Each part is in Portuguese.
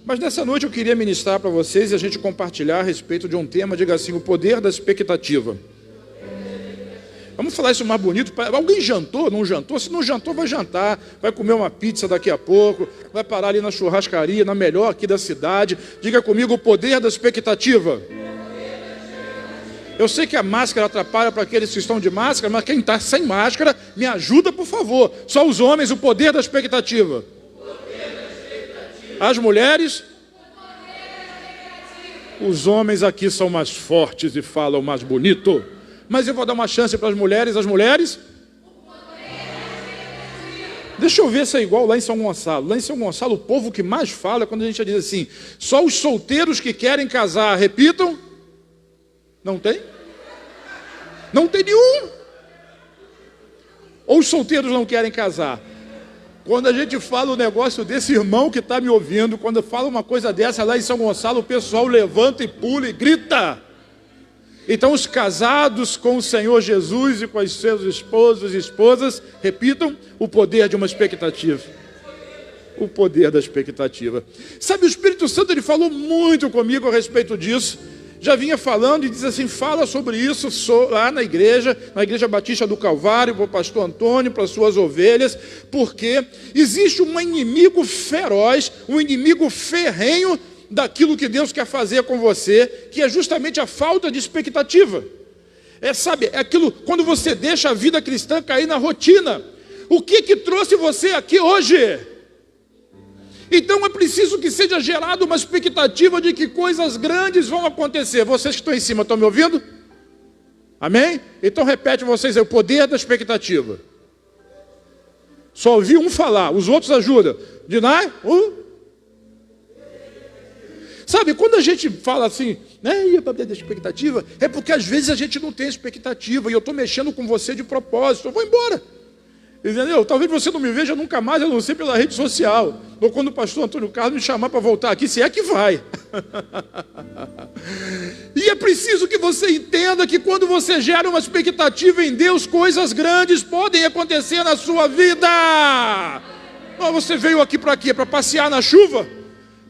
Mas nessa noite eu queria ministrar para vocês e a gente compartilhar a respeito de um tema, diga assim, o poder da expectativa. Vamos falar isso mais bonito. Alguém jantou? Não jantou? Se não jantou, vai jantar. Vai comer uma pizza daqui a pouco. Vai parar ali na churrascaria, na melhor aqui da cidade. Diga comigo o poder da expectativa. Eu sei que a máscara atrapalha para aqueles que estão de máscara, mas quem está sem máscara, me ajuda, por favor. Só os homens, o poder da expectativa. As mulheres? Os homens aqui são mais fortes e falam mais bonito. Mas eu vou dar uma chance para as mulheres. As mulheres? Deixa eu ver se é igual lá em São Gonçalo. Lá em São Gonçalo, o povo que mais fala é quando a gente diz assim: só os solteiros que querem casar. Repitam. Não tem? Não tem nenhum. Ou os solteiros não querem casar. Quando a gente fala o negócio desse irmão que está me ouvindo, quando fala uma coisa dessa lá em São Gonçalo, o pessoal levanta e pula e grita. Então os casados com o Senhor Jesus e com os seus esposos e esposas, repitam, o poder de uma expectativa. O poder da expectativa. Sabe, o Espírito Santo ele falou muito comigo a respeito disso. Já vinha falando e diz assim, fala sobre isso lá na Igreja Batista do Calvário, para o pastor Antônio, para as suas ovelhas, porque existe um inimigo feroz, um inimigo ferrenho daquilo que Deus quer fazer com você, que é justamente a falta de expectativa. É aquilo, quando você deixa a vida cristã cair na rotina. O que trouxe você aqui hoje? Então é preciso que seja gerada uma expectativa de que coisas grandes vão acontecer. Vocês que estão em cima, estão me ouvindo? Amém? Então repete vocês aí, o poder da expectativa. Só ouvi um falar, os outros ajudam. Dinai? Sabe, quando a gente fala assim, né, e o poder da expectativa, é porque às vezes a gente não tem expectativa, e eu estou mexendo com você de propósito, eu vou embora. Entendeu? Talvez você não me veja nunca mais, a não ser pela rede social. Ou quando o pastor Antônio Carlos me chamar para voltar aqui, se é que vai. E é preciso que você entenda que quando você gera uma expectativa em Deus, coisas grandes podem acontecer na sua vida. Oh, você veio aqui para quê? Para passear na chuva?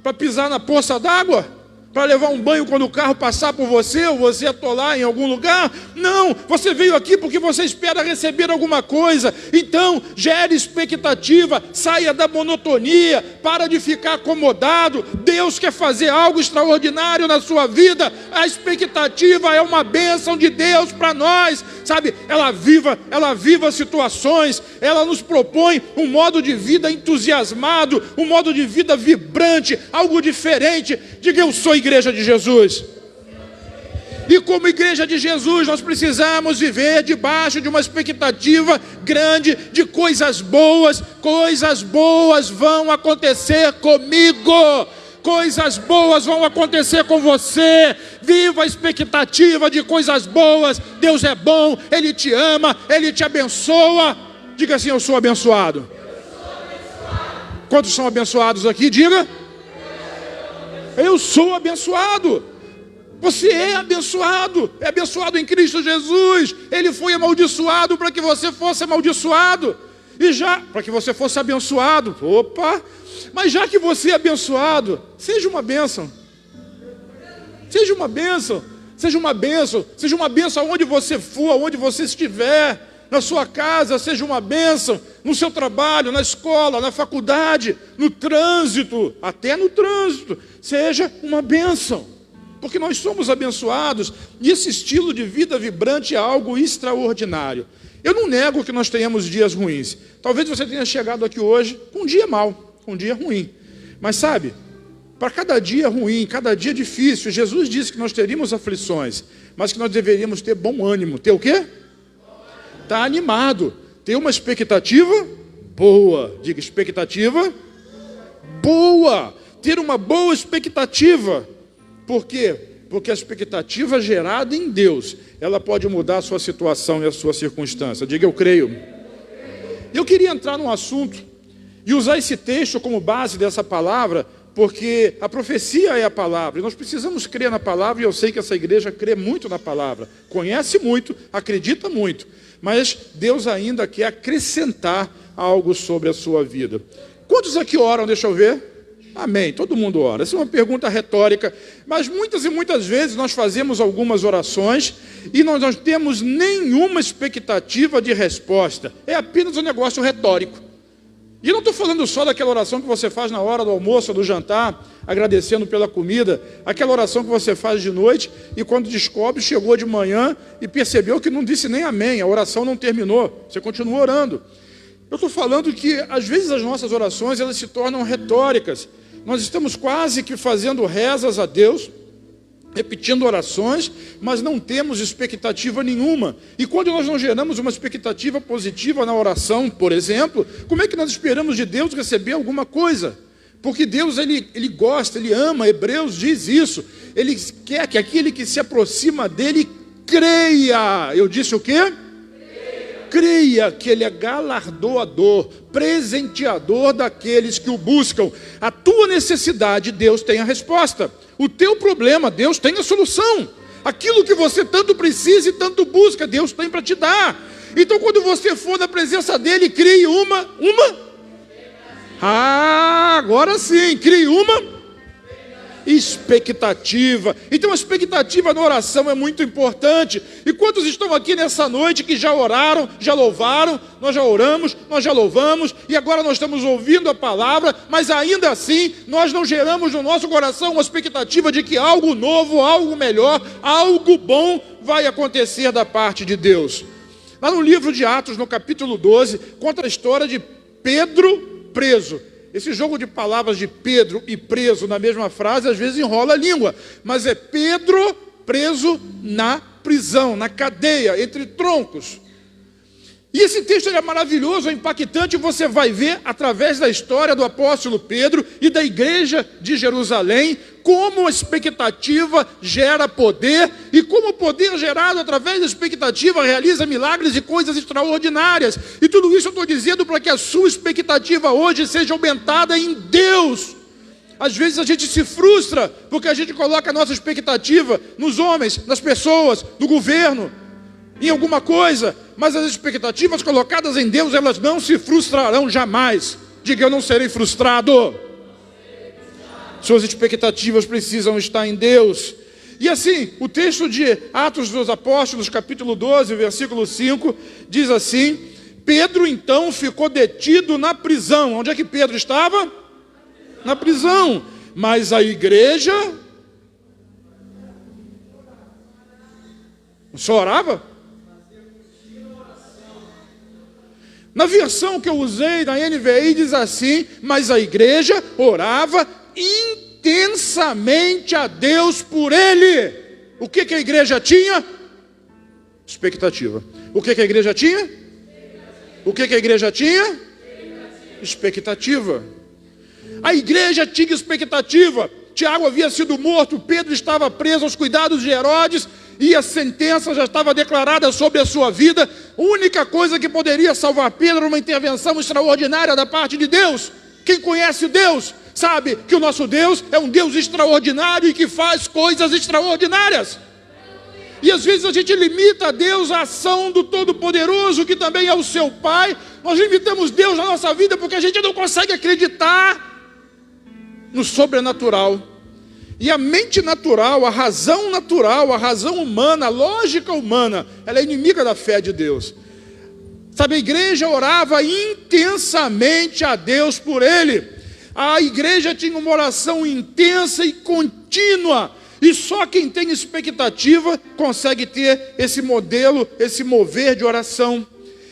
Para pisar na poça d'água? Para levar um banho quando o carro passar por você, ou você atolar em algum lugar? Não, você veio aqui porque você espera receber alguma coisa. Então, gere expectativa, saia da monotonia, para de ficar acomodado. Deus quer fazer algo extraordinário na sua vida. A expectativa é uma bênção de Deus para nós, sabe? Ela viva situações, ela nos propõe um modo de vida entusiasmado, um modo de vida vibrante, algo diferente. Diga, eu sou Igreja de Jesus. E como Igreja de Jesus, nós precisamos viver debaixo de uma expectativa grande de coisas boas. Coisas boas vão acontecer comigo. Coisas boas vão acontecer com você. Viva a expectativa de coisas boas. Deus é bom, Ele te ama, Ele te abençoa. Diga assim, eu sou abençoado. Quantos são abençoados aqui? Diga. Eu sou abençoado. Você é abençoado em Cristo Jesus. Ele foi amaldiçoado para que você fosse amaldiçoado. E já, para que você fosse abençoado. Opa! Mas já que você é abençoado, seja uma bênção. Seja uma bênção. Seja uma bênção. Seja uma bênção aonde você for, aonde você estiver. Na sua casa, seja uma bênção. No seu trabalho, na escola, na faculdade, no trânsito, até no trânsito. Seja uma bênção. Porque nós somos abençoados. E esse estilo de vida vibrante é algo extraordinário. Eu não nego que nós tenhamos dias ruins. Talvez você tenha chegado aqui hoje com um dia mau, com um dia ruim. Mas sabe, para cada dia ruim, cada dia difícil, Jesus disse que nós teríamos aflições, mas que nós deveríamos ter bom ânimo. Ter o quê? Está animado. Ter uma expectativa boa. Diga, expectativa boa. Ter uma boa expectativa. Por quê? Porque a expectativa gerada em Deus, ela pode mudar a sua situação e a sua circunstância. Diga, eu creio. Eu queria entrar num assunto e usar esse texto como base dessa palavra, porque a profecia é a palavra, e nós precisamos crer na palavra, e eu sei que essa igreja crê muito na palavra, conhece muito, acredita muito, mas Deus ainda quer acrescentar algo sobre a sua vida. Quantos aqui oram? Deixa eu ver. Amém. Todo mundo ora. Essa é uma pergunta retórica. Mas muitas e muitas vezes nós fazemos algumas orações e nós não temos nenhuma expectativa de resposta. É apenas um negócio retórico. E eu não estou falando só daquela oração que você faz na hora do almoço ou do jantar, agradecendo pela comida, aquela oração que você faz de noite e quando descobre, chegou de manhã e percebeu que não disse nem amém, a oração não terminou, você continua orando. Eu estou falando que às vezes as nossas orações elas se tornam retóricas. Nós estamos quase que fazendo rezas a Deus, repetindo orações, mas não temos expectativa nenhuma. E quando nós não geramos uma expectativa positiva na oração, por exemplo, como é que nós esperamos de Deus receber alguma coisa? Porque Deus, ele gosta, Ele ama, Hebreus diz isso. Ele quer que aquele que se aproxima dEle creia. Eu disse o quê? Creia que Ele é galardoador, presenteador daqueles que o buscam. A tua necessidade, Deus tem a resposta. O teu problema, Deus tem a solução. Aquilo que você tanto precisa e tanto busca, Deus tem para te dar. Então quando você for na presença dEle, crie uma... agora sim, crie uma expectativa. Então a expectativa na oração é muito importante. E quantos estão aqui nessa noite que já oraram, já louvaram? Nós já oramos, nós já louvamos e agora nós estamos ouvindo a palavra, mas ainda assim nós não geramos no nosso coração uma expectativa de que algo novo, algo melhor, algo bom vai acontecer da parte de Deus. Lá no livro de Atos, no capítulo 12, conta a história de Pedro preso. Esse jogo de palavras de Pedro e preso na mesma frase, às vezes enrola a língua. Mas é Pedro preso na prisão, na cadeia, entre troncos. E esse texto é maravilhoso, é impactante, você vai ver através da história do apóstolo Pedro e da igreja de Jerusalém, como a expectativa gera poder e como o poder gerado através da expectativa realiza milagres e coisas extraordinárias. E tudo isso eu estou dizendo para que a sua expectativa hoje seja aumentada em Deus. Às vezes a gente se frustra porque a gente coloca a nossa expectativa nos homens, nas pessoas, no governo, em alguma coisa, mas as expectativas colocadas em Deus, elas não se frustrarão jamais. Diga, eu não serei frustrado. Suas expectativas precisam estar em Deus. E assim, o texto de Atos dos Apóstolos, capítulo 12, versículo 5, diz assim: Pedro então ficou detido na prisão. Onde é que Pedro estava? Na prisão. Mas a igreja só orava? Na versão que eu usei, na NVI, diz assim: mas a igreja orava intensamente a Deus por ele. O que a igreja tinha? Expectativa. O que a igreja tinha? O que a igreja tinha? Expectativa. A igreja tinha expectativa. Tiago havia sido morto, Pedro estava preso aos cuidados de Herodes, e a sentença já estava declarada sobre a sua vida. A única coisa que poderia salvar Pedro era uma intervenção extraordinária da parte de Deus. Quem conhece Deus sabe que o nosso Deus é um Deus extraordinário e que faz coisas extraordinárias. E às vezes a gente limita a Deus a ação do Todo-Poderoso, que também é o seu Pai. Nós limitamos Deus na nossa vida porque a gente não consegue acreditar no sobrenatural. E a mente natural, a razão humana, a lógica humana, ela é inimiga da fé de Deus. Sabe, a igreja orava intensamente a Deus por ele. A igreja tinha uma oração intensa e contínua. E só quem tem expectativa consegue ter esse modelo, esse mover de oração.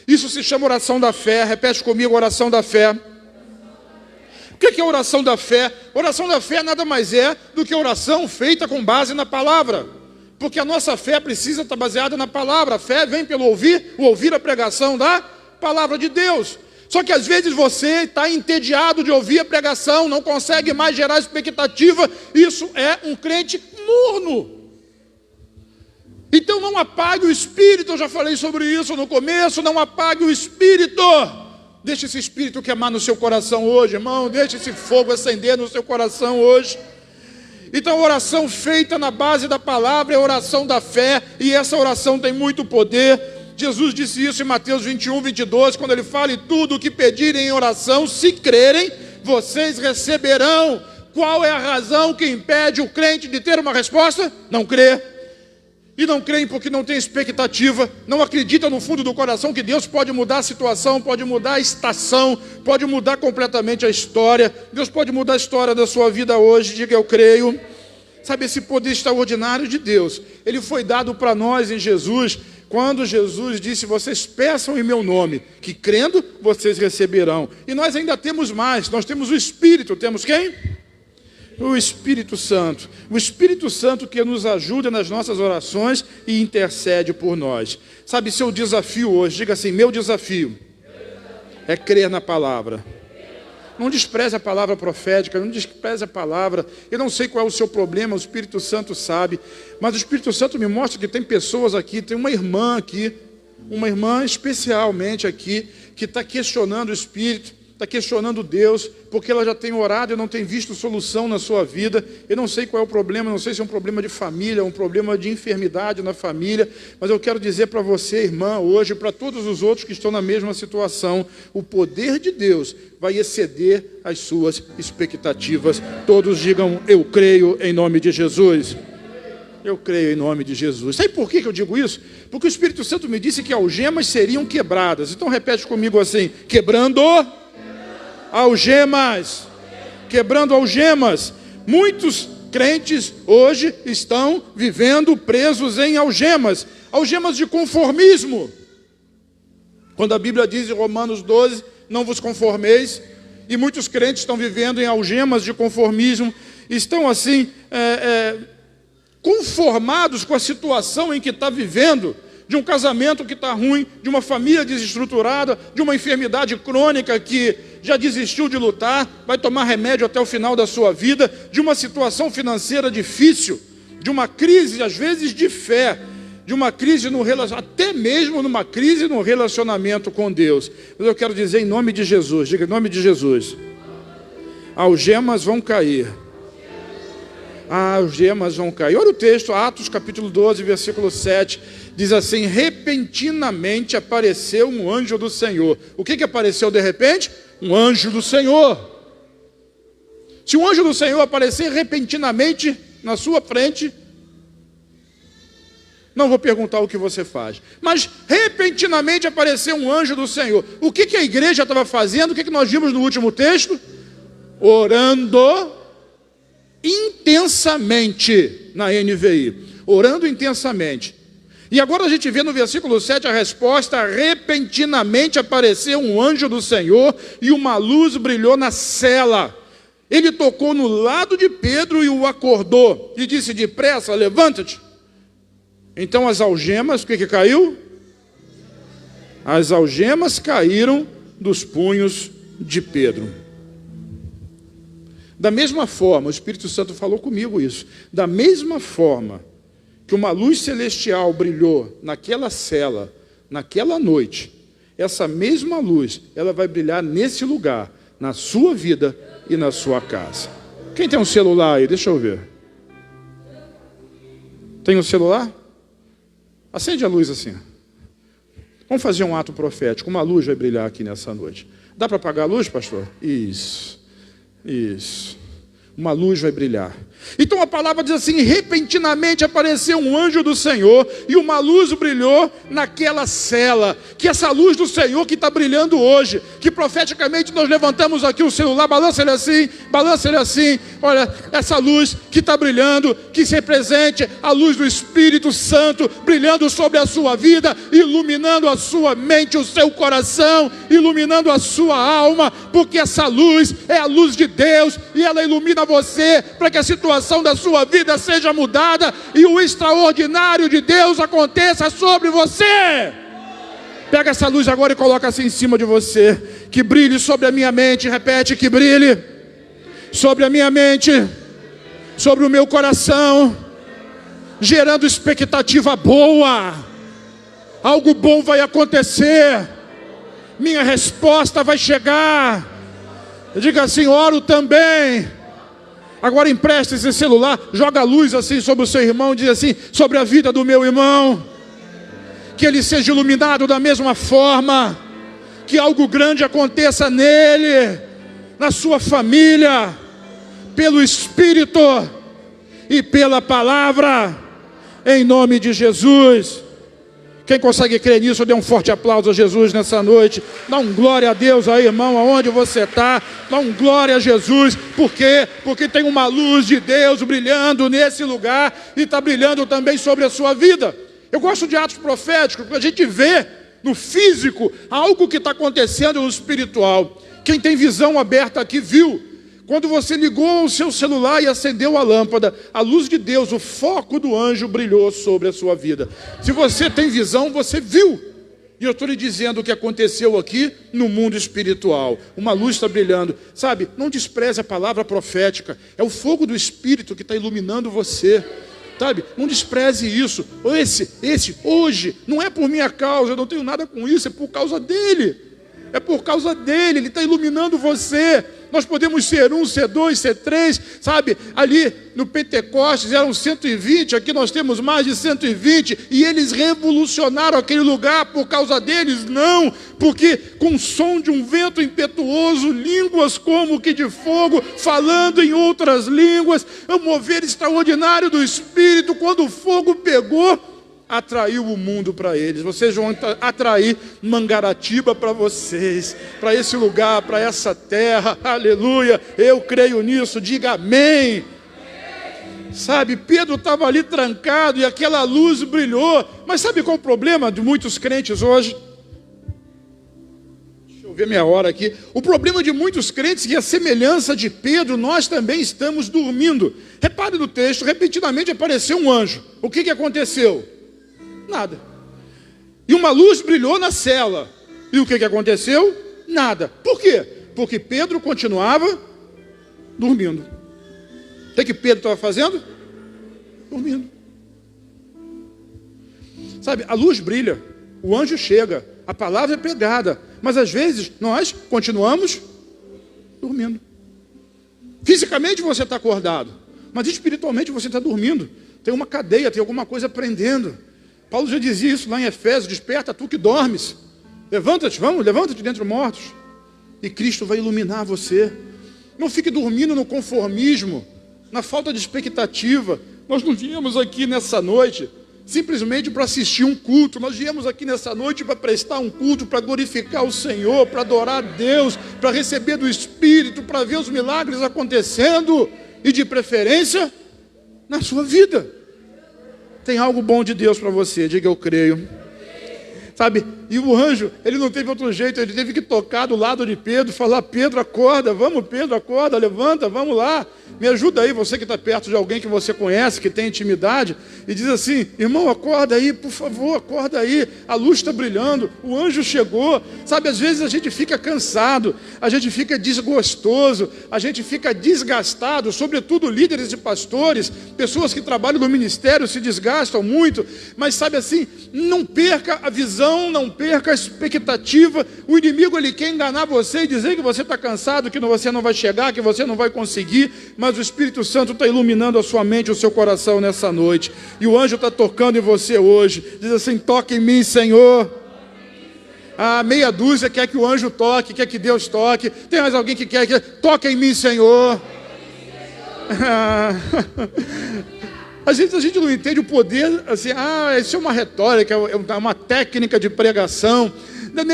Isso se chama oração da fé. Repete comigo, oração da fé. O que é oração da fé? Oração da fé nada mais é do que oração feita com base na palavra. Porque a nossa fé precisa estar baseada na palavra. A fé vem pelo ouvir a pregação da palavra de Deus. Só que às vezes você está entediado de ouvir a pregação, não consegue mais gerar expectativa. Isso é um crente morno. Então não apague o espírito, eu já falei sobre isso no começo, não apague o espírito. Deixe esse espírito queimar no seu coração hoje, irmão. Deixe esse fogo acender no seu coração hoje. Então, a oração feita na base da palavra é a oração da fé. E essa oração tem muito poder. Jesus disse isso em Mateus 21, 22, quando ele fala: e tudo o que pedirem em oração, se crerem, vocês receberão. Qual é a razão que impede o crente de ter uma resposta? Não crê. E não creem porque não tem expectativa, não acreditam no fundo do coração que Deus pode mudar a situação, pode mudar a estação, pode mudar completamente a história. Deus pode mudar a história da sua vida hoje, diga eu creio. Sabe, esse poder extraordinário de Deus, ele foi dado para nós em Jesus, quando Jesus disse, vocês peçam em meu nome, que crendo, vocês receberão. E nós ainda temos mais, nós temos o Espírito, temos quem? O Espírito Santo. O Espírito Santo que nos ajuda nas nossas orações e intercede por nós. Sabe, seu desafio hoje, diga assim, meu desafio é crer na palavra. Não despreze a palavra profética, não despreze a palavra. Eu não sei qual é o seu problema, o Espírito Santo sabe. Mas o Espírito Santo me mostra que tem pessoas aqui, tem uma irmã aqui, uma irmã especialmente aqui, que está questionando o Espírito, está questionando Deus, porque ela já tem orado e não tem visto solução na sua vida. Eu não sei qual é o problema, não sei se é um problema de família, um problema de enfermidade na família, mas eu quero dizer para você, irmã, hoje, para todos os outros que estão na mesma situação, o poder de Deus vai exceder as suas expectativas. Todos digam, eu creio em nome de Jesus. Eu creio em nome de Jesus. Sabe por que eu digo isso? Porque o Espírito Santo me disse que algemas seriam quebradas. Então repete comigo assim, quebrando algemas, quebrando algemas. Muitos crentes hoje estão vivendo presos em algemas, algemas de conformismo. Quando a Bíblia diz em Romanos 12, não vos conformeis, e muitos crentes estão vivendo em algemas de conformismo, estão assim, conformados com a situação em que está vivendo, de um casamento que está ruim, de uma família desestruturada, de uma enfermidade crônica que já desistiu de lutar, vai tomar remédio até o final da sua vida, de uma situação financeira difícil, de uma crise, às vezes, de fé, de uma crise no relacionamento, até mesmo numa crise no relacionamento com Deus. Mas eu quero dizer em nome de Jesus, diga em nome de Jesus, algemas vão cair. Algemas vão cair. Olha o texto, Atos capítulo 12, versículo 7, diz assim, repentinamente apareceu um anjo do Senhor. O que apareceu de repente? Um anjo do Senhor. Se um anjo do Senhor aparecer repentinamente na sua frente, não vou perguntar o que você faz, mas repentinamente apareceu um anjo do Senhor. O que a igreja estava fazendo? O que nós vimos no último texto? Orando intensamente, na NVI, orando intensamente. E agora a gente vê no versículo 7 a resposta, repentinamente apareceu um anjo do Senhor e uma luz brilhou na cela. Ele tocou no lado de Pedro e o acordou, e disse, depressa, levanta-te. Então as algemas, o que caiu? As algemas caíram dos punhos de Pedro. Da mesma forma, o Espírito Santo falou comigo isso, da mesma forma que uma luz celestial brilhou naquela cela, naquela noite, essa mesma luz, ela vai brilhar nesse lugar, na sua vida e na sua casa. Quem tem um celular aí? Deixa eu ver. Tem um celular? Acende a luz assim. Vamos fazer um ato profético, uma luz vai brilhar aqui nessa noite. Dá para apagar a luz, pastor? Isso. Uma luz vai brilhar. Então a palavra diz assim, repentinamente apareceu um anjo do Senhor e uma luz brilhou naquela cela. Que essa luz do Senhor que está brilhando hoje, que profeticamente nós levantamos aqui o celular, balança ele assim, olha, essa luz que está brilhando, que se represente a luz do Espírito Santo, brilhando sobre a sua vida, iluminando a sua mente, o seu coração, iluminando a sua alma, porque essa luz é a luz de Deus, e ela ilumina você, para que a situação da sua vida seja mudada, e o extraordinário de Deus aconteça sobre você. Pega essa luz agora e coloca assim em cima de você, que brilhe sobre a minha mente, repete, que brilhe sobre a minha mente, sobre o meu coração, gerando expectativa boa. Algo bom vai acontecer, minha resposta vai chegar. Diga assim, oro também. Agora empresta esse celular, joga a luz assim sobre o seu irmão, diz assim, sobre a vida do meu irmão, que ele seja iluminado da mesma forma, que algo grande aconteça nele, na sua família, pelo Espírito e pela palavra, em nome de Jesus. Quem consegue crer nisso, dê um forte aplauso a Jesus nessa noite. Dá um glória a Deus aí, irmão, aonde você está. Dá um glória a Jesus. Por quê? Porque tem uma luz de Deus brilhando nesse lugar e está brilhando também sobre a sua vida. Eu gosto de atos proféticos, porque a gente vê no físico algo que está acontecendo no espiritual. Quem tem visão aberta aqui viu. Quando você ligou o seu celular e acendeu a lâmpada, a luz de Deus, o foco do anjo brilhou sobre a sua vida. Se você tem visão, você viu. E eu estou lhe dizendo o que aconteceu aqui no mundo espiritual. Uma luz está brilhando. Sabe, não despreze a palavra profética. É o fogo do Espírito que está iluminando você. Sabe, não despreze isso. Hoje, não é por minha causa, eu não tenho nada com isso, é por causa dele. É por causa dele, ele está iluminando você. Nós podemos ser 1, C2, C3, sabe? Ali no Pentecostes eram 120, aqui nós temos mais de 120, e eles revolucionaram aquele lugar por causa deles? Não, porque com o som de um vento impetuoso, línguas como que de fogo, falando em outras línguas, um mover extraordinário do Espírito, quando o fogo pegou, atraiu o mundo para eles. Vocês vão atrair Mangaratiba para vocês, para esse lugar, para essa terra. Aleluia, eu creio nisso, diga amém. Sabe, Pedro estava ali trancado e aquela luz brilhou. Mas sabe qual é o problema de muitos crentes hoje? Deixa eu ver minha hora aqui. O problema de muitos crentes é que, a semelhança de Pedro, nós também estamos dormindo. Repare no texto, repetidamente apareceu um anjo. O que aconteceu? Nada. E uma luz brilhou na cela. E o que aconteceu? Nada. Por quê? Porque Pedro continuava dormindo. O que Pedro estava fazendo? Dormindo. Sabe, a luz brilha, o anjo chega, a palavra é pregada, mas às vezes nós continuamos dormindo. Fisicamente você está acordado, mas espiritualmente você está dormindo. Tem uma cadeia, tem alguma coisa prendendo. Paulo já dizia isso lá em Efésios: desperta tu que dormes, levanta-te, vamos, levanta-te dentre os mortos, e Cristo vai iluminar você. Não fique dormindo no conformismo, na falta de expectativa. Nós não viemos aqui nessa noite simplesmente para assistir um culto, nós viemos aqui nessa noite para prestar um culto, para glorificar o Senhor, para adorar a Deus, para receber do Espírito, para ver os milagres acontecendo, e de preferência, na sua vida. Tem algo bom de Deus para você, diga eu creio. Sabe, e o anjo, ele não teve outro jeito, ele teve que tocar do lado de Pedro, falar: Pedro, acorda, vamos Pedro, acorda, levanta, vamos lá, me ajuda aí, você que está perto de alguém que você conhece, que tem intimidade, e diz assim: irmão, acorda aí, por favor, acorda aí, a luz está brilhando, o anjo chegou. Sabe, às vezes a gente fica cansado, a gente fica desgostoso, a gente fica desgastado, sobretudo líderes e pastores, pessoas que trabalham no ministério se desgastam muito, mas sabe assim, não perca a visão, não perca a expectativa. O inimigo, ele quer enganar você e dizer que você está cansado, que você não vai chegar, que você não vai conseguir, mas o Espírito Santo está iluminando a sua mente, o seu coração nessa noite, e o anjo está tocando em você hoje. Diz assim: toca em mim, Senhor. A meia dúzia quer que o anjo toque, quer que Deus toque. Tem mais alguém que quer que toque em mim, Senhor? Às vezes a gente não entende o poder, assim, isso é uma retórica, é uma técnica de pregação.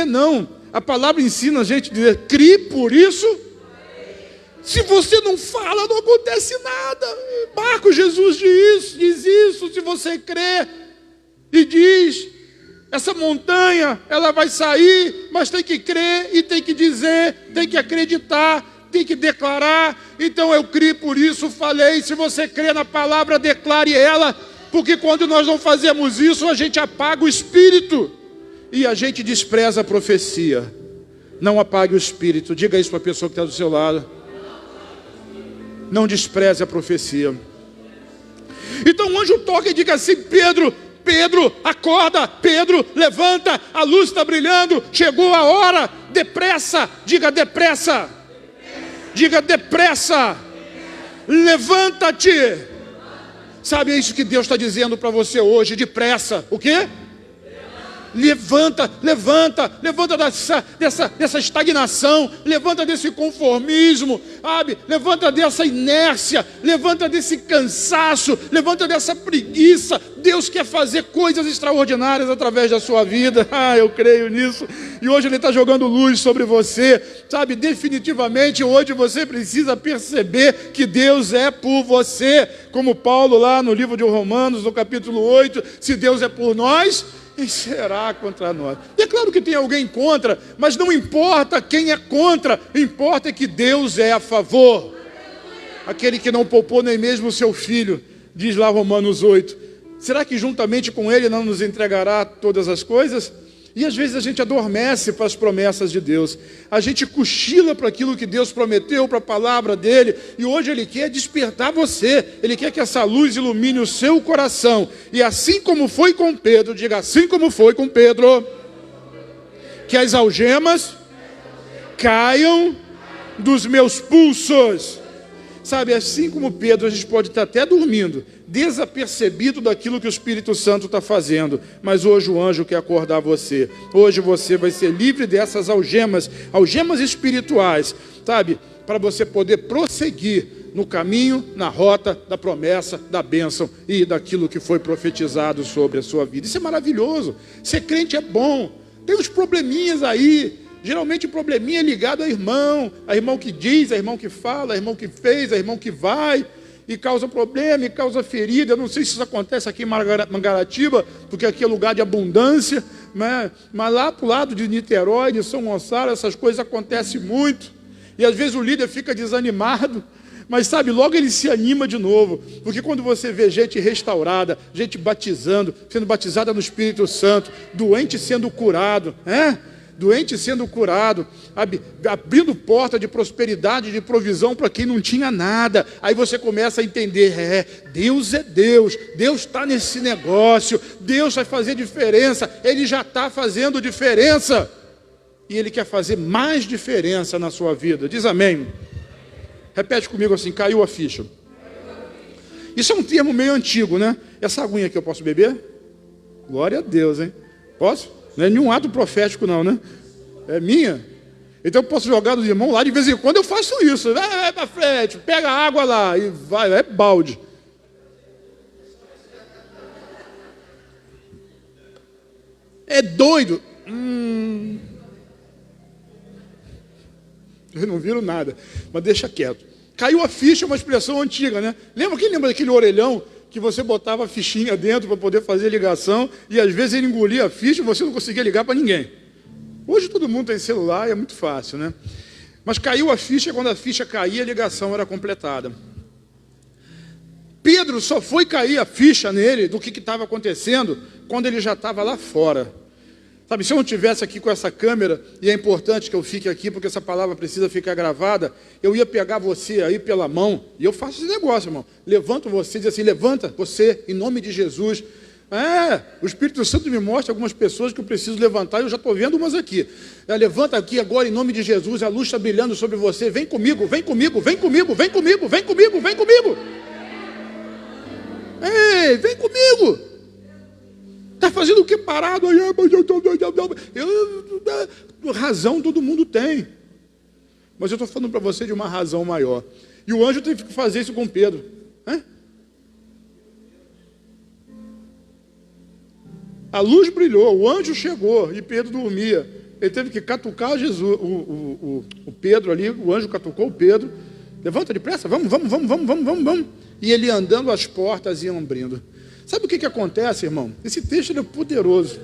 Não. A palavra ensina a gente a dizer: crie, por isso. Se você não fala, não acontece nada. Marcos, Jesus diz isso. Se você crê e diz, essa montanha, ela vai sair, mas tem que crer e tem que dizer, tem que acreditar, tem que declarar. Então eu criei, por isso falei. Se você crê na palavra, declare ela, porque quando nós não fazemos isso, a gente apaga o Espírito e a gente despreza a profecia. Não apague o Espírito. Diga isso para a pessoa que está do seu lado. Não despreze a profecia. Então o anjo toca e diga assim: Pedro, acorda, Pedro, levanta, a luz está brilhando, chegou a hora, depressa, diga depressa. Diga depressa, levanta-te. Sabe, é isso que Deus está dizendo para você hoje, depressa. O quê? Levanta dessa estagnação, levanta desse conformismo, sabe? Levanta dessa inércia, levanta desse cansaço, levanta dessa preguiça. Deus quer fazer coisas extraordinárias através da sua vida. Eu creio nisso. E hoje Ele está jogando luz sobre você, sabe? Definitivamente hoje você precisa perceber que Deus é por você. Como Paulo lá no livro de Romanos, no capítulo 8, se Deus é por nós, quem será contra nós? E é claro que tem alguém contra, mas não importa quem é contra, importa que Deus é a favor. Aquele que não poupou nem mesmo o seu filho, diz lá Romanos 8, será que juntamente com Ele não nos entregará todas as coisas? E às vezes a gente adormece para as promessas de Deus, a gente cochila para aquilo que Deus prometeu, para a palavra dEle, e hoje Ele quer despertar você, Ele quer que essa luz ilumine o seu coração, e assim como foi com Pedro, diga assim como foi com Pedro, que as algemas caiam dos meus pulsos. Sabe, assim como Pedro, a gente pode estar até dormindo, desapercebido daquilo que o Espírito Santo está fazendo, mas hoje o anjo quer acordar você. Hoje você vai ser livre dessas algemas espirituais, sabe, para você poder prosseguir no caminho, na rota da promessa, da bênção e daquilo que foi profetizado sobre a sua vida. Isso é maravilhoso. Ser crente é bom. Tem uns probleminhas aí. Geralmente o probleminha é ligado a irmão que diz, a irmão que fala, a irmão que fez, a irmão que vai, e causa problema, e causa ferida. Eu não sei se isso acontece aqui em Mangaratiba, porque aqui é lugar de abundância, né? Mas lá para o lado de Niterói, de São Gonçalo, essas coisas acontecem muito, e às vezes o líder fica desanimado, mas sabe, logo ele se anima de novo, porque quando você vê gente restaurada, gente batizando, sendo batizada no Espírito Santo, doente sendo curado, doente sendo curado, abrindo porta de prosperidade, de provisão para quem não tinha nada. Aí você começa a entender, Deus é Deus, Deus está nesse negócio, Deus vai fazer diferença, Ele já está fazendo diferença, e Ele quer fazer mais diferença na sua vida. Diz amém. Repete comigo assim, caiu a ficha. Isso é um termo meio antigo, né? Essa aguinha aqui eu posso beber? Glória a Deus, hein? Posso? Não é nenhum ato profético não, né? É minha. Então eu posso jogar dos irmãos lá, de vez em quando eu faço isso. Vai para frente, pega a água lá e vai, é balde. É doido. Eu não viro nada, mas deixa quieto. Caiu a ficha, é uma expressão antiga, né? Quem lembra daquele orelhão que você botava a fichinha dentro para poder fazer ligação, e às vezes ele engolia a ficha e você não conseguia ligar para ninguém. Hoje todo mundo tem celular e é muito fácil, né? Mas caiu a ficha, quando a ficha caía, a ligação era completada. Pedro só foi cair a ficha nele do que estava acontecendo quando ele já estava lá fora. Sabe, se eu não estivesse aqui com essa câmera, e é importante que eu fique aqui, porque essa palavra precisa ficar gravada, eu ia pegar você aí pela mão, e eu faço esse negócio, irmão. Levanto você, diz assim, levanta você, em nome de Jesus. O Espírito Santo me mostra algumas pessoas que eu preciso levantar, e eu já estou vendo umas aqui. Levanta aqui agora, em nome de Jesus, a luz está brilhando sobre você, vem comigo, vem comigo, vem comigo, vem comigo, vem comigo, vem comigo. Ei, vem comigo. Está fazendo o que parado? Razão todo mundo tem. Mas eu estou falando para você de uma razão maior. E o anjo teve que fazer isso com Pedro. A luz brilhou, o anjo chegou e Pedro dormia. Ele teve que catucar Jesus, o Pedro ali, o anjo catucou o Pedro. Levanta depressa, vamos. E ele andando, as portas iam abrindo. Sabe o que acontece, irmão? Esse texto é poderoso.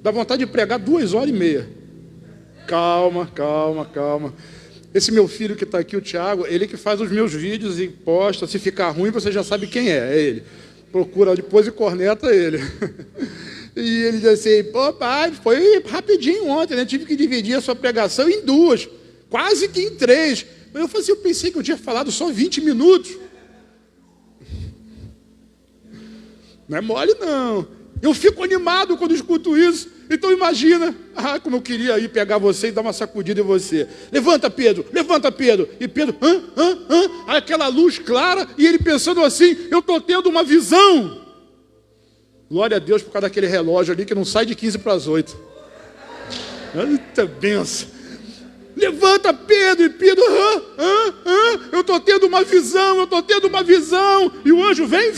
Dá vontade de pregar 2h30. Calma. Esse meu filho que está aqui, o Tiago, ele que faz os meus vídeos e posta. Se ficar ruim, você já sabe quem é ele. Procura depois e corneta ele. E ele diz assim, pô pai, foi rapidinho ontem, né? Tive que dividir a sua pregação em 2, quase que em 3. Mas eu pensei que eu tinha falado só 20 minutos. Não é mole, não. Eu fico animado quando escuto isso. Então imagina, como eu queria ir pegar você e dar uma sacudida em você. Levanta, Pedro. E Pedro, aquela luz clara, e ele pensando assim, eu estou tendo uma visão. Glória a Deus por causa daquele relógio ali que não sai de 15 para as 8. Eita benção. Levanta, Pedro, e Pedro, eu estou tendo uma visão, E o anjo vem.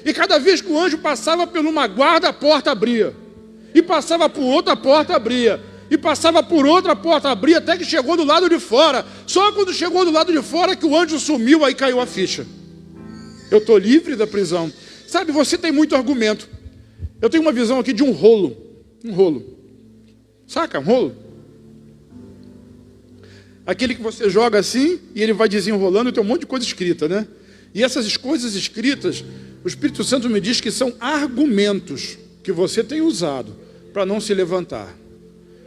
E cada vez que o anjo passava por uma guarda, a porta abria. E passava por outra, a porta abria. E passava por outra, a porta abria, até que chegou do lado de fora. Só quando chegou do lado de fora que o anjo sumiu, aí caiu a ficha. Eu estou livre da prisão. Sabe, você tem muito argumento. Eu tenho uma visão aqui de um rolo. Um rolo. Saca, um rolo? Aquele que você joga assim e ele vai desenrolando e tem um monte de coisa escrita, né? E essas coisas escritas, o Espírito Santo me diz que são argumentos que você tem usado para não se levantar.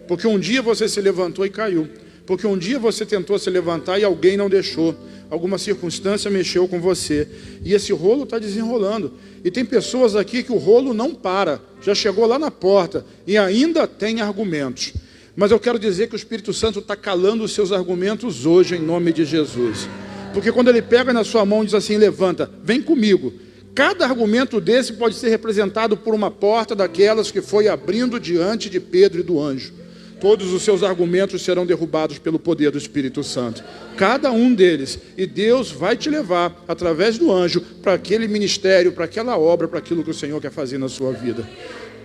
Porque um dia você se levantou e caiu. Porque um dia você tentou se levantar e alguém não deixou. Alguma circunstância mexeu com você. E esse rolo está desenrolando. E tem pessoas aqui que o rolo não para. Já chegou lá na porta e ainda tem argumentos. Mas eu quero dizer que o Espírito Santo está calando os seus argumentos hoje, em nome de Jesus. Porque quando ele pega na sua mão e diz assim, levanta, vem comigo. Cada argumento desse pode ser representado por uma porta daquelas que foi abrindo diante de Pedro e do anjo. Todos os seus argumentos serão derrubados pelo poder do Espírito Santo. Cada um deles. E Deus vai te levar, através do anjo, para aquele ministério, para aquela obra, para aquilo que o Senhor quer fazer na sua vida.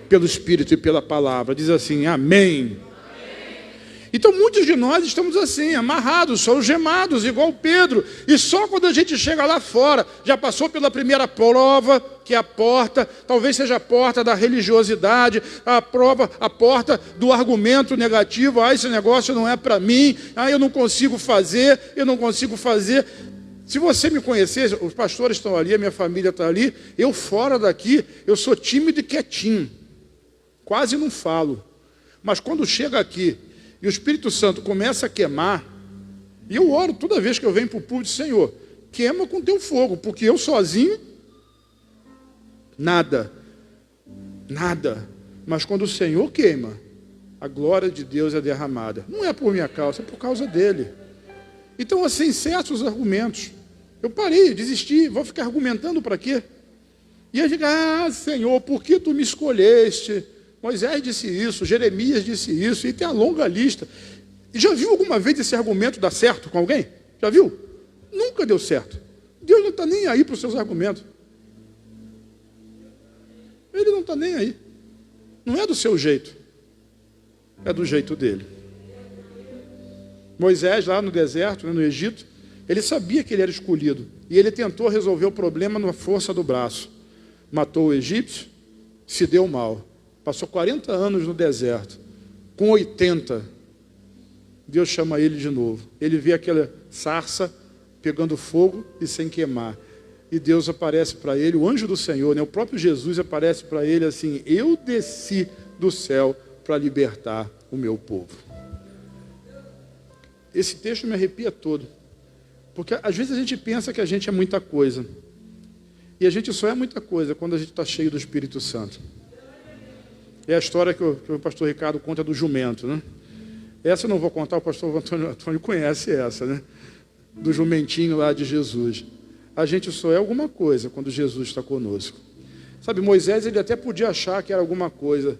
Pelo Espírito e pela palavra. Diz assim, amém. Então muitos de nós estamos assim, amarrados, algemados, igual Pedro. E só quando a gente chega lá fora, já passou pela primeira prova, que é a porta, talvez seja a porta da religiosidade, a porta do argumento negativo, esse negócio não é para mim, eu não consigo fazer. Se você me conhecesse, os pastores estão ali, a minha família está ali, eu fora daqui, eu sou tímido e quietinho, quase não falo. Mas quando chega aqui, e o Espírito Santo começa a queimar, e eu oro toda vez que eu venho para o púlpito, Senhor, queima com teu fogo, porque eu sozinho, nada. Mas quando o Senhor queima, a glória de Deus é derramada. Não é por minha causa, é por causa dele. Então, assim, certos argumentos. Eu parei, desisti, vou ficar argumentando para quê? E eu digo, Senhor, por que tu me escolheste? Moisés disse isso, Jeremias disse isso, e tem a longa lista. E já viu alguma vez esse argumento dar certo com alguém? Já viu? Nunca deu certo. Deus não está nem aí para os seus argumentos. Ele não está nem aí. Não é do seu jeito. É do jeito dele. Moisés, lá no deserto, no Egito, ele sabia que ele era escolhido. E ele tentou resolver o problema na força do braço. Matou o egípcio, se deu mal. Passou 40 anos no deserto. Com 80, Deus chama ele de novo. Ele vê aquela sarça pegando fogo e sem queimar. E Deus aparece para ele, o anjo do Senhor, o próprio Jesus aparece para ele assim, eu desci do céu para libertar o meu povo. Esse texto me arrepia todo. Porque às vezes a gente pensa que a gente é muita coisa. E a gente só é muita coisa quando a gente está cheio do Espírito Santo. É a história que o pastor Ricardo conta do jumento, né? Essa eu não vou contar, o pastor Antônio conhece essa, né? Do jumentinho lá de Jesus. A gente só é alguma coisa quando Jesus está conosco. Sabe, Moisés, ele até podia achar que era alguma coisa,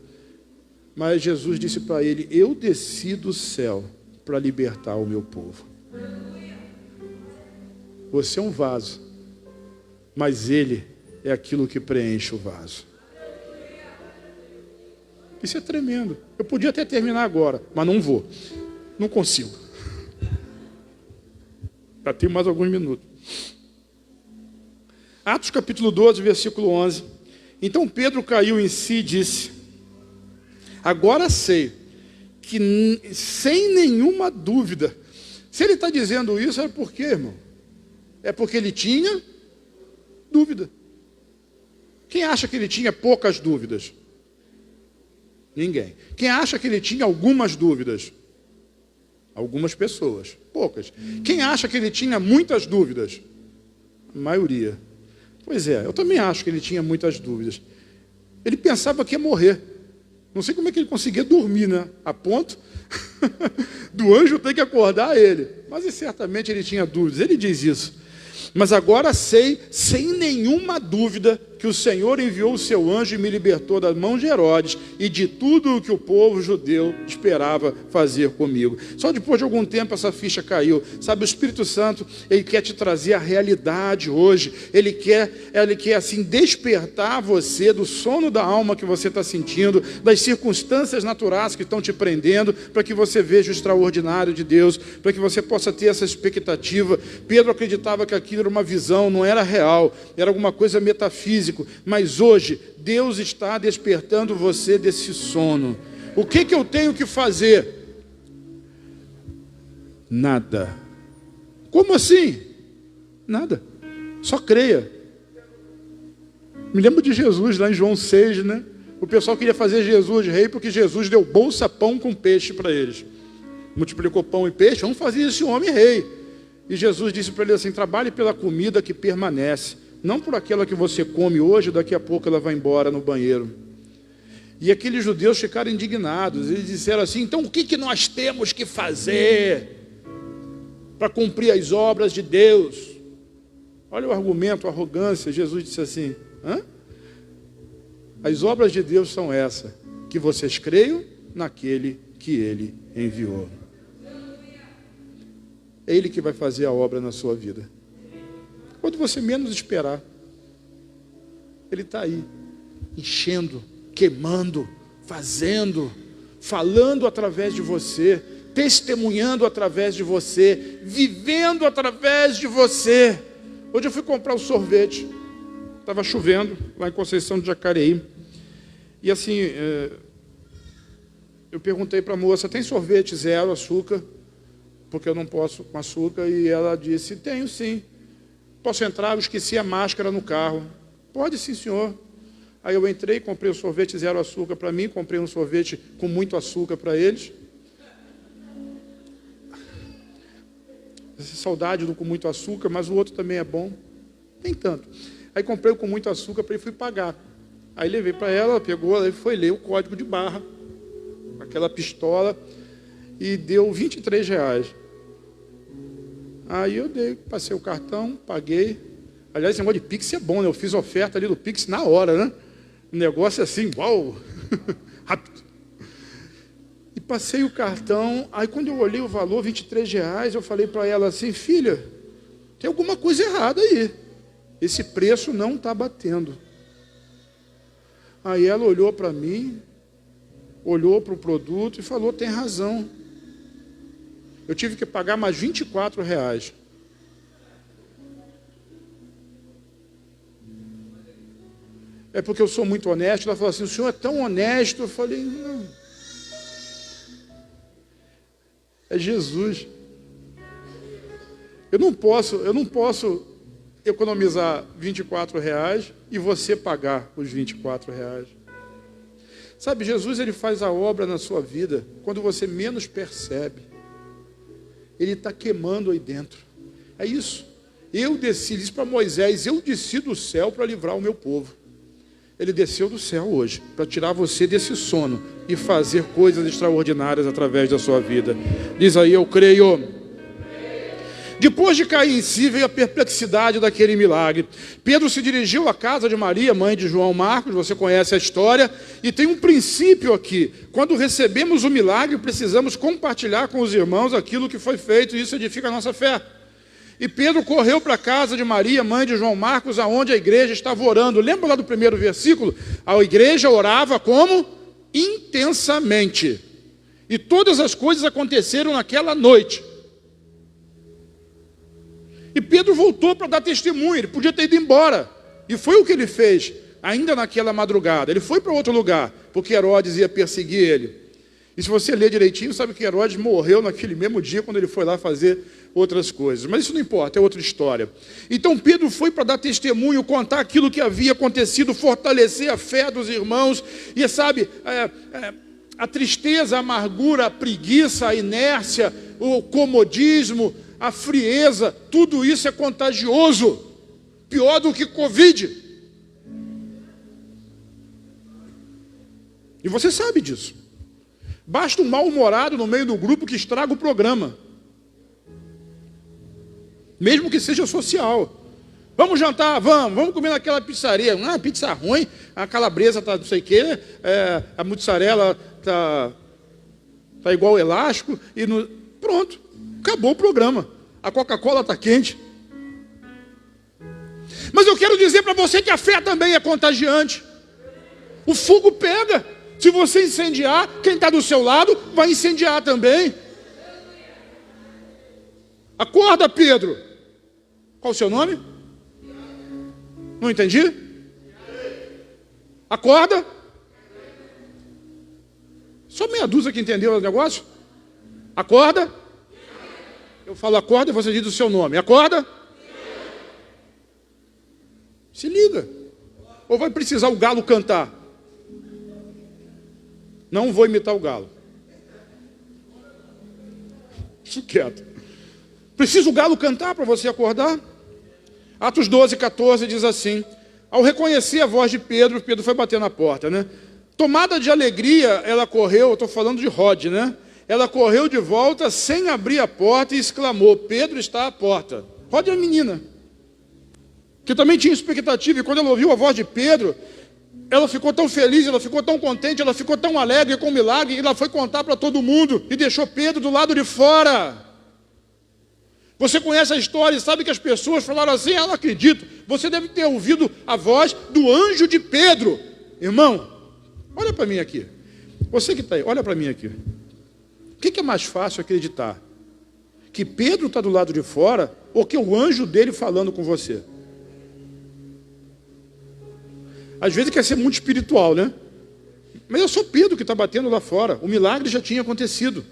mas Jesus disse para ele, eu desci do céu para libertar o meu povo. Você é um vaso, mas ele é aquilo que preenche o vaso. Isso é tremendo. Eu podia até terminar agora, mas não vou. Não consigo. Já tenho mais alguns minutos. Atos capítulo 12, versículo 11. Então Pedro caiu em si e disse, agora sei que sem nenhuma dúvida, se ele está dizendo isso, é por quê, irmão? É porque ele tinha dúvida. Quem acha que ele tinha poucas dúvidas? Ninguém. Quem acha que ele tinha algumas dúvidas? Algumas pessoas, poucas. Quem acha que ele tinha muitas dúvidas? A maioria. Pois é, eu também acho que ele tinha muitas dúvidas. Ele pensava que ia morrer. Não sei como é que ele conseguia dormir, né? A ponto do anjo ter que acordar ele. Mas certamente ele tinha dúvidas. Ele diz isso. Mas agora sei, sem nenhuma dúvida, que que o Senhor enviou o seu anjo e me libertou da mão de Herodes e de tudo o que o povo judeu esperava fazer comigo. Só depois de algum tempo essa ficha caiu. Sabe, o Espírito Santo, ele quer te trazer a realidade hoje. Ele quer assim, despertar você do sono da alma que você está sentindo, das circunstâncias naturais que estão te prendendo, para que você veja o extraordinário de Deus, para que você possa ter essa expectativa. Pedro acreditava que aquilo era uma visão, não era real, era alguma coisa metafísica, mas hoje Deus está despertando você desse sono. O que eu tenho que fazer? Nada. Como assim? Nada. Só creia. Me lembro de Jesus lá em João 6, né? O pessoal queria fazer Jesus rei porque Jesus deu bolsa, pão com peixe para eles. Multiplicou pão e peixe, vamos fazer esse homem rei. E Jesus disse para ele assim: trabalhe pela comida que permanece, não por aquela que você come hoje, daqui a pouco ela vai embora no banheiro. E aqueles judeus ficaram indignados. Eles disseram assim: então o que nós temos que fazer para cumprir as obras de Deus? Olha o argumento, a arrogância. Jesus disse assim: as obras de Deus são essas, que vocês creiam naquele que Ele enviou. É Ele que vai fazer a obra na sua vida. Quando você menos esperar, Ele está aí, enchendo, queimando, fazendo, falando através de você, testemunhando através de você, vivendo através de você. Hoje eu fui comprar um sorvete, estava chovendo, lá em Conceição de Jacareí, e assim, eu perguntei para a moça: tem sorvete zero açúcar? Porque eu não posso com açúcar. E ela disse: tenho sim. Posso entrar? Eu esqueci a máscara no carro. Pode sim, senhor. Aí eu entrei, comprei um sorvete zero açúcar para mim, comprei um sorvete com muito açúcar para eles. Essa saudade do com muito açúcar, mas o outro também é bom. Nem tanto. Aí comprei o com muito açúcar para ele, fui pagar. Aí levei para ela pegou, ela foi ler o código de barra, aquela pistola, e deu R$23. Aí eu passei o cartão, paguei. Aliás, esse negócio de Pix é bom, né? Eu fiz oferta ali do Pix na hora, né? O negócio é assim, uau, rápido. E passei o cartão. Aí quando eu olhei o valor, R$23, eu falei para ela assim: filha, tem alguma coisa errada aí. Esse preço não está batendo. Aí ela olhou para mim, olhou para o produto e falou: tem razão. Eu tive que pagar mais R$24. É porque eu sou muito honesto. Ela falou assim: o senhor é tão honesto. Eu falei: não. É Jesus. Eu não posso economizar R$24 e você pagar os R$24. Sabe, Jesus, ele faz a obra na sua vida quando você menos percebe. Ele está queimando aí dentro. É isso. Eu desci, disse para Moisés: eu desci do céu para livrar o meu povo. Ele desceu do céu hoje para tirar você desse sono e fazer coisas extraordinárias através da sua vida. Diz aí: eu creio. Depois de cair em si, veio a perplexidade daquele milagre. Pedro se dirigiu à casa de Maria, mãe de João Marcos, você conhece a história, e tem um princípio aqui: quando recebemos o milagre, precisamos compartilhar com os irmãos aquilo que foi feito, e isso edifica a nossa fé. E Pedro correu para a casa de Maria, mãe de João Marcos, aonde a igreja estava orando. Lembra lá do primeiro versículo? A igreja orava como? Intensamente. E todas as coisas aconteceram naquela noite. E Pedro voltou para dar testemunho. Ele podia ter ido embora. E foi o que ele fez, ainda naquela madrugada. Ele foi para outro lugar, porque Herodes ia perseguir ele. E se você ler direitinho, sabe que Herodes morreu naquele mesmo dia, quando ele foi lá fazer outras coisas. Mas isso não importa, é outra história. Então Pedro foi para dar testemunho, contar aquilo que havia acontecido, fortalecer a fé dos irmãos. E sabe, a tristeza, a amargura, a preguiça, a inércia, o comodismo, a frieza, tudo isso é contagioso, pior do que Covid. E você sabe disso. Basta um mal-humorado no meio do grupo que estraga o programa, mesmo que seja social. Vamos jantar, vamos comer naquela pizzaria. Ah, pizza ruim, a calabresa tá não sei o quê, a mussarela tá igual elástico. Pronto, acabou o programa. A Coca-Cola está quente. Mas eu quero dizer para você que a fé também é contagiante. O fogo pega. Se você incendiar, quem está do seu lado vai incendiar também. Acorda, Pedro. Qual o seu nome? Não entendi? Acorda. Só meia dúzia que entendeu o negócio. Acorda. Eu falo acorda e você diz o seu nome. Acorda. Se liga. Ou vai precisar o galo cantar? Não vou imitar o galo. Isso quieto. Precisa o galo cantar para você acordar? Atos 12, 14 diz assim: ao reconhecer a voz de Pedro, Pedro foi bater na porta, né? Tomada de alegria, ela correu, eu estou falando de Rod, né? Ela correu de volta sem abrir a porta e exclamou: Pedro está à porta. Rod é a menina, que também tinha expectativa, e quando ela ouviu a voz de Pedro, ela ficou tão feliz, ela ficou tão contente, ela ficou tão alegre com o milagre, e ela foi contar para todo mundo, e deixou Pedro do lado de fora. Você conhece a história e sabe que as pessoas falaram assim: eu não acredito. Você deve ter ouvido a voz do anjo de Pedro. Irmão, olha para mim aqui. Você que está aí, olha para mim aqui. O que é mais fácil acreditar? Que Pedro está do lado de fora ou que o anjo dele falando com você? Às vezes quer ser muito espiritual, né? Mas é só Pedro que está batendo lá fora. O milagre já tinha acontecido.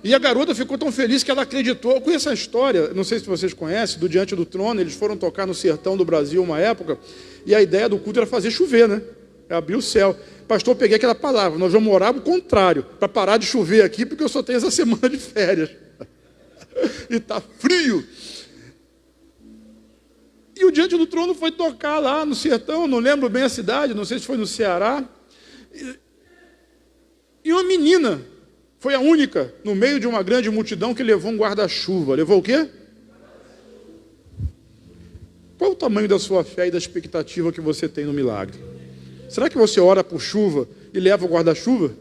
E a garota ficou tão feliz que ela acreditou. Eu conheço a história, não sei se vocês conhecem, do Diante do Trono. Eles foram tocar no sertão do Brasil uma época, e a ideia do culto era fazer chover, né? Abrir o céu. Pastor, eu peguei aquela palavra: nós vamos orar o contrário, para parar de chover aqui, porque eu só tenho essa semana de férias. E está frio. E o Diante do Trono foi tocar lá no sertão, não lembro bem a cidade, não sei se foi no Ceará. E uma menina foi a única, no meio de uma grande multidão, que levou um guarda-chuva. Levou o quê? Qual o tamanho da sua fé e da expectativa que você tem no milagre? Será que você ora por chuva e leva o guarda-chuva?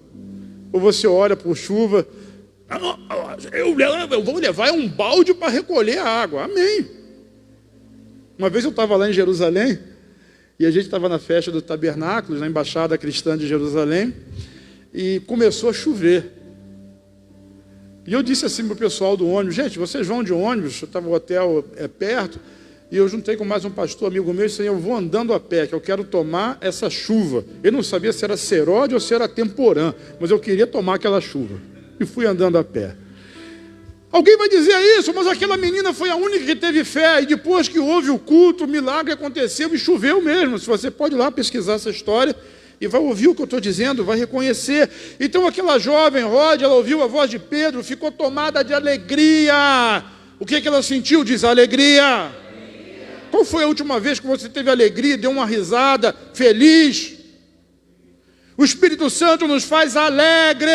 Ou você ora por chuva, eu vou levar um balde para recolher a água? Amém. Uma vez eu estava lá em Jerusalém, e a gente estava na festa do Tabernáculos, na Embaixada Cristã de Jerusalém, e começou a chover. E eu disse assim para o pessoal do ônibus: gente, vocês vão de ônibus? Estava o hotel perto, e eu juntei com mais um pastor amigo meu e disse: eu vou andando a pé, que eu quero tomar essa chuva. Eu não sabia se era Serode ou se era Temporã, mas eu queria tomar aquela chuva. E fui andando a pé. Alguém vai dizer isso, mas aquela menina foi a única que teve fé, e depois que houve o culto, o milagre aconteceu e choveu mesmo. Se você pode ir lá pesquisar essa história, e vai ouvir o que eu estou dizendo, vai reconhecer. Então aquela jovem, Rod, ela ouviu a voz de Pedro, ficou tomada de alegria. O que ela sentiu? Diz: alegria. Qual foi a última vez que você teve alegria, deu uma risada, feliz? O Espírito Santo nos faz alegres.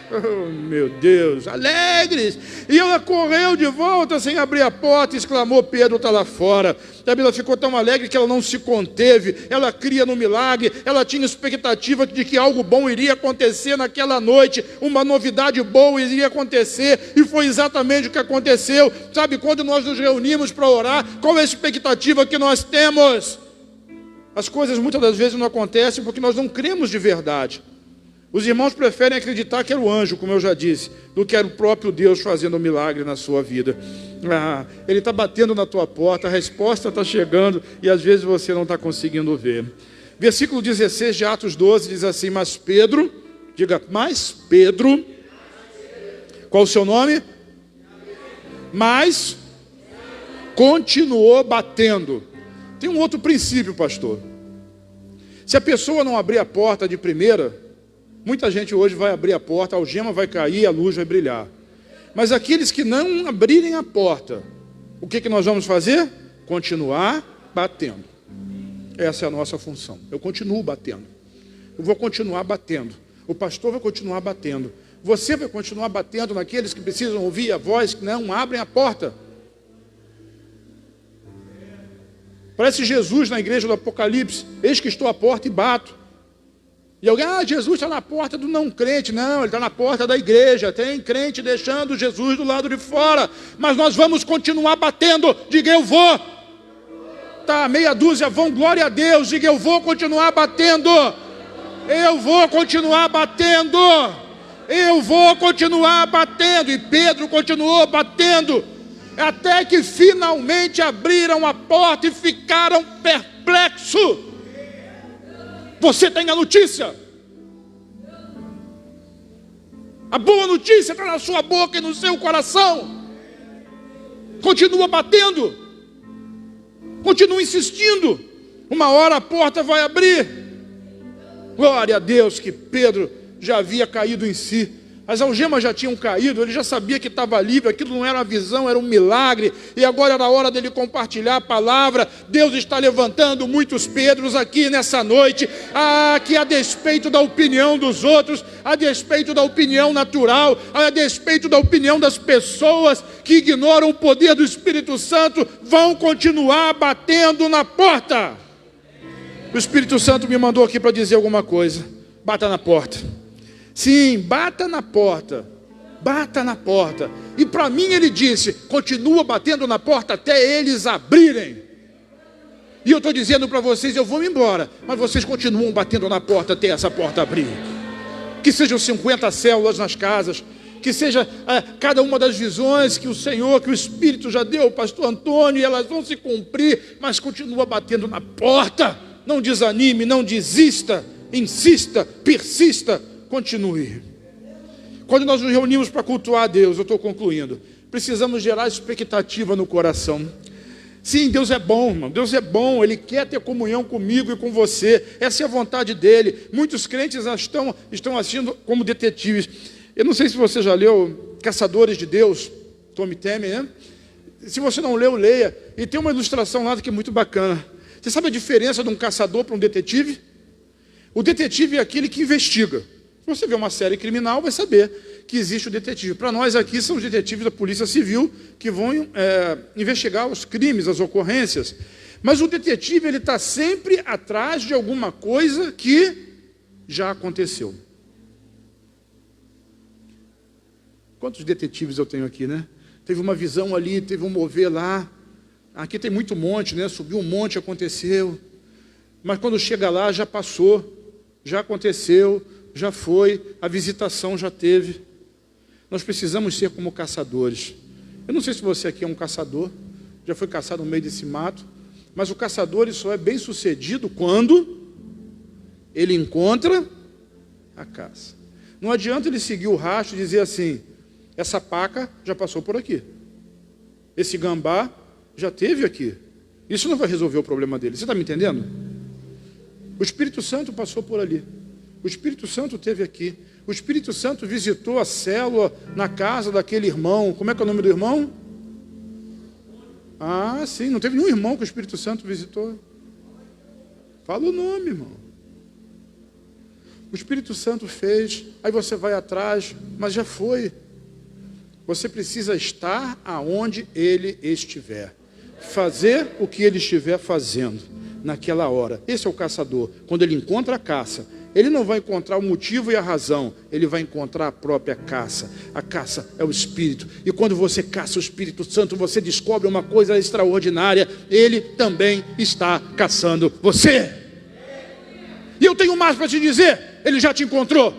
Oh, meu Deus, alegres. E ela correu de volta sem abrir a porta e exclamou: Pedro está lá fora. Ela ficou tão alegre que ela não se conteve. Ela cria no milagre. Ela tinha expectativa de que algo bom iria acontecer naquela noite. Uma novidade boa iria acontecer. E foi exatamente o que aconteceu. Sabe, quando nós nos reunimos para orar, qual é a expectativa que nós temos? As coisas muitas das vezes não acontecem porque nós não cremos de verdade. Os irmãos preferem acreditar que era o anjo, como eu já disse, do que era o próprio Deus fazendo um milagre na sua vida. Ele está batendo na tua porta, a resposta está chegando e às vezes você não está conseguindo ver. Versículo 16 de Atos 12 diz assim: mas Pedro, diga, mas Pedro, qual o seu nome? Mas continuou batendo. Tem um outro princípio, pastor. Se a pessoa não abrir a porta de primeira, muita gente hoje vai abrir a porta, a algema vai cair, a luz vai brilhar. Mas aqueles que não abrirem a porta, o que nós vamos fazer? Continuar batendo. Essa é a nossa função. Eu continuo batendo. Eu vou continuar batendo. O pastor vai continuar batendo. Você vai continuar batendo naqueles que precisam ouvir a voz, que não abrem a porta. Parece Jesus na igreja do Apocalipse: eis que estou à porta e bato. E alguém: Jesus está na porta do não crente. Não, ele está na porta da igreja. Tem crente deixando Jesus do lado de fora, mas nós vamos continuar batendo. Diga: eu vou. Tá, meia dúzia vão, glória a Deus. Diga: eu vou continuar batendo. Eu vou continuar batendo. Eu vou continuar batendo. E Pedro continuou batendo, até que finalmente abriram a porta e ficaram perplexos. Você tem a notícia. A boa notícia está na sua boca e no seu coração. Continua batendo. Continua insistindo. Uma hora a porta vai abrir. Glória a Deus que Pedro já havia caído em si. As algemas já tinham caído, ele já sabia que estava livre, aquilo não era uma visão, era um milagre, e agora era a hora dele compartilhar a palavra. Deus está levantando muitos Pedros aqui nessa noite, que a despeito da opinião dos outros, a despeito da opinião natural, a despeito da opinião das pessoas que ignoram o poder do Espírito Santo, vão continuar batendo na porta. O Espírito Santo me mandou aqui para dizer alguma coisa. Bata na porta. Sim, bata na porta. Bata na porta. E para mim ele disse: continua batendo na porta até eles abrirem. E eu estou dizendo para vocês: eu vou embora, mas vocês continuam batendo na porta até essa porta abrir. Que sejam 50 células nas casas, que seja cada uma das visões que o Senhor, que o Espírito já deu ao pastor Antônio, e elas vão se cumprir, mas continua batendo na porta. Não desanime, não desista, insista, persista, continue. Quando nós nos reunimos para cultuar a Deus, eu estou concluindo, precisamos gerar expectativa no coração. Sim, Deus é bom, irmão. Deus é bom, Ele quer ter comunhão comigo e com você. Essa é a vontade dEle. Muitos crentes estão agindo como detetives. Eu não sei se você já leu Caçadores de Deus, Tommy Temer, né? Se você não leu, leia. E tem uma ilustração lá que é muito bacana. Você sabe a diferença de um caçador para um detetive? O detetive é aquele que investiga. Se você vê uma série criminal, vai saber que existe o detetive. Para nós aqui são os detetives da Polícia Civil que vão investigar os crimes, as ocorrências. Mas o detetive, ele está sempre atrás de alguma coisa que já aconteceu. Quantos detetives eu tenho aqui, né? Teve uma visão ali, teve um mover lá. Aqui tem muito monte, né? Subiu um monte, aconteceu. Mas quando chega lá, já passou, já aconteceu, já foi, a visitação já teve. Nós precisamos ser como caçadores. Eu não sei se você aqui é um caçador, já foi caçado no meio desse mato, mas o caçador ele só é bem sucedido quando ele encontra a caça. Não adianta ele seguir o rastro e dizer assim: essa paca já passou por aqui, esse gambá já teve aqui. Isso não vai resolver o problema dele. Você está me entendendo? O Espírito Santo passou por ali. O Espírito Santo esteve aqui. O Espírito Santo visitou a célula na casa daquele irmão. Como é que é o nome do irmão? Ah, sim. Não teve nenhum irmão que o Espírito Santo visitou. Fala o nome, irmão. O Espírito Santo fez. Aí você vai atrás, mas já foi. Você precisa estar aonde ele estiver. Fazer o que ele estiver fazendo naquela hora. Esse é o caçador. Quando ele encontra a caça, ele não vai encontrar o motivo e a razão, ele vai encontrar a própria caça. A caça é o Espírito. E quando você caça o Espírito Santo, você descobre uma coisa extraordinária. Ele também está caçando você. E eu tenho mais para te dizer. Ele já te encontrou.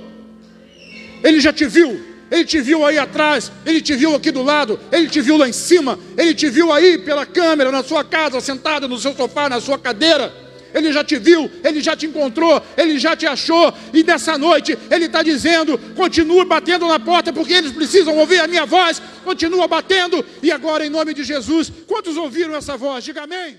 Ele já te viu. Ele te viu aí atrás, ele te viu aqui do lado, ele te viu lá em cima, ele te viu aí pela câmera, na sua casa, sentado no seu sofá, na sua cadeira. Ele já te viu, ele já te encontrou, ele já te achou. E nessa noite ele está dizendo: continue batendo na porta, porque eles precisam ouvir a minha voz. Continua batendo. E agora, em nome de Jesus, quantos ouviram essa voz? Diga amém.